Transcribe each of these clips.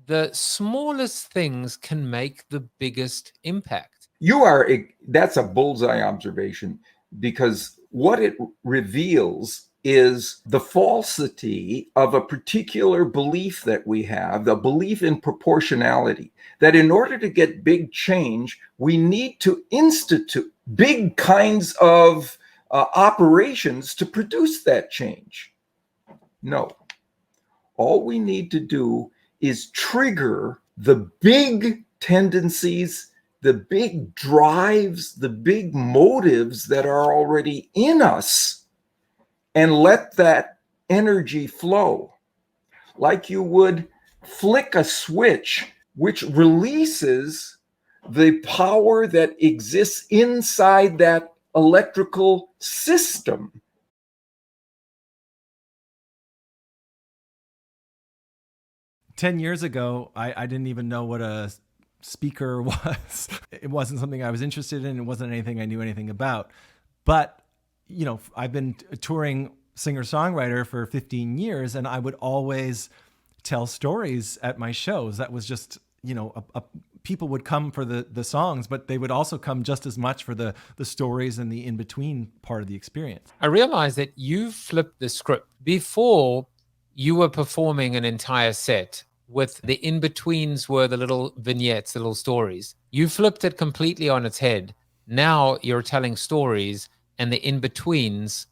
the smallest things can make the biggest impact. That's a bullseye observation, because what it reveals is the falsity of a particular belief that we have, the belief in proportionality, that in order to get big change, we need to institute big kinds of operations to produce that change. No. All we need to do is trigger the big tendencies, the big drives, the big motives that are already in us, and let that energy flow like you would flick a switch, which releases the power that exists inside that electrical system. "10 years ago, I didn't even know what a speaker was. It wasn't something I was interested in. It wasn't anything I knew anything about. But, I've been a touring singer-songwriter for 15 years, and I would always tell stories at my shows. That was just, people would come for the songs, but they would also come just as much for the stories and the in-between part of the experience. I realized that you flipped the script. Before, you were performing an entire set with the in-betweens were the little vignettes, the little stories. You flipped it completely on its head. Now you're telling stories, and the in-betweens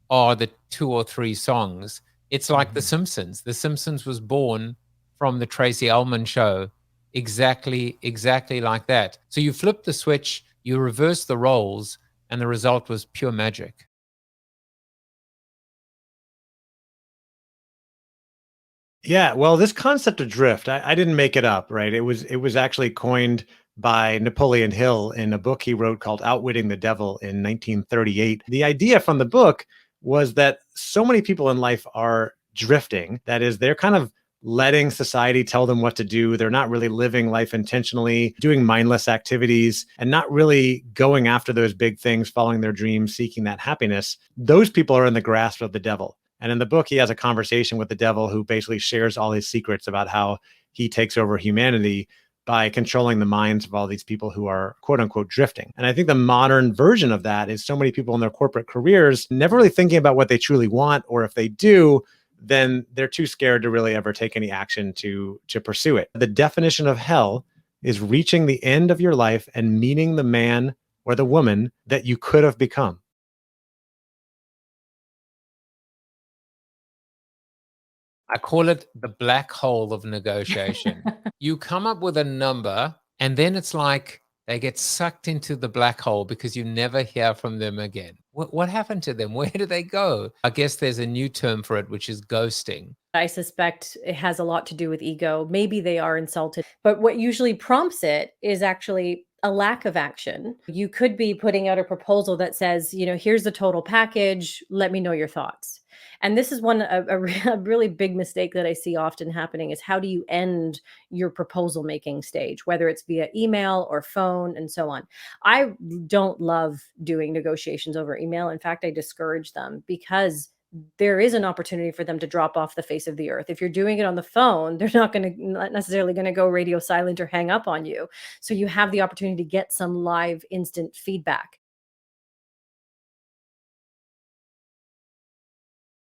are the 2 or 3 songs. It's like The Simpsons. The Simpsons was born from the Tracy Ullman show. Exactly like that. So you flipped the switch, you reversed the roles, and the result was pure magic. Yeah, well, this concept of drift, I didn't make it up, right? It was actually coined by Napoleon Hill in a book he wrote called Outwitting the Devil in 1938. The idea from the book was that so many people in life are drifting. That is, they're kind of letting society tell them what to do. They're not really living life intentionally, doing mindless activities, and not really going after those big things, following their dreams, seeking that happiness. Those people are in the grasp of the devil. And in the book, he has a conversation with the devil who basically shares all his secrets about how he takes over humanity by controlling the minds of all these people who are quote unquote drifting. And I think the modern version of that is so many people in their corporate careers never really thinking about what they truly want, or if they do, then they're too scared to really ever take any action to pursue it. The definition of hell is reaching the end of your life and meeting the man or the woman that you could have become. I call it the black hole of negotiation. You come up with a number, and then it's like they get sucked into the black hole because you never hear from them again. What happened to them? Where do they go? I guess there's a new term for it, which is ghosting. I suspect it has a lot to do with ego. Maybe they are insulted, but what usually prompts it is actually a lack of action. You could be putting out a proposal that says, here's the total package. Let me know your thoughts. And this is a really big mistake that I see often happening is how do you end your proposal making stage, whether it's via email or phone and so on. I don't love doing negotiations over email. In fact, I discourage them because there is an opportunity for them to drop off the face of the earth. If you're doing it on the phone, they're not necessarily going to go radio silent or hang up on you. So you have the opportunity to get some live instant feedback.